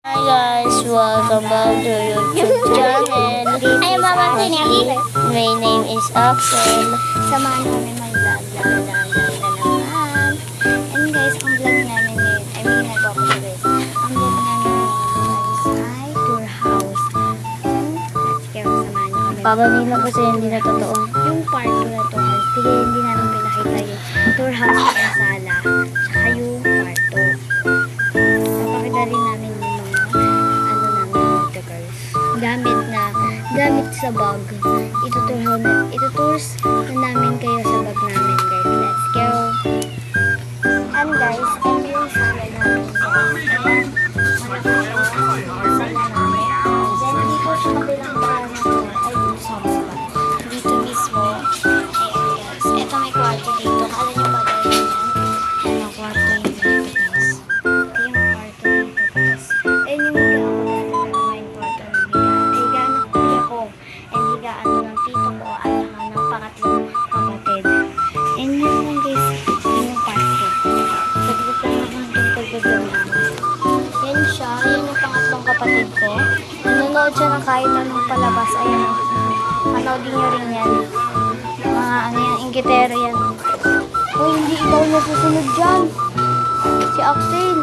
Hi guys, welcome back to YouTube channel. Ay, Mama Tinny. My name is Axel. Samahan kami mag-vlog naman. And guys, ang vlog namin ngayon, nagpapalala guys. Ang vlog namin ngayon ay tour house. Let's go, samahan niyo kami. Pabalino kasi hindi na totoo. Yung part 2 na to guys, sige hindi namin pinakita yung tour house ng sala. Tsaka yung part 2. Papakita rin namin yung mga dito guys. Gamit sa bag. Itutours na namin kayo sa bag namin guys. Let's go! And guys, ito yung sala namin guys. Ayan, malaki yung sala namin. Then dito sa kabilang parang ay dito sa baba. Dito mismo. Ayan guys. Ito may kwarto dito. Kala nyo ba dahil yan? Ayan ang kwarto yung dito guys. Ito yung kwarto dito guys. Ayan yung higaan ko na kwarto ng higaan. Higaan ng kuya ko. And higaan ng tito ko at saka ng pangatlong kapatid. And yun lang guys. Yun yung kwarto. Saglit lang ako ng tungkol namin. Yan siya. Yan yung pangatlong kapatid ko. Nanonood siya ng kahit anong palabas. Ayan. Panoodin nyo rin yan. Mga ano yan, inggitero yan. Uy, hindi ikaw na susunod dyan. Si Axel.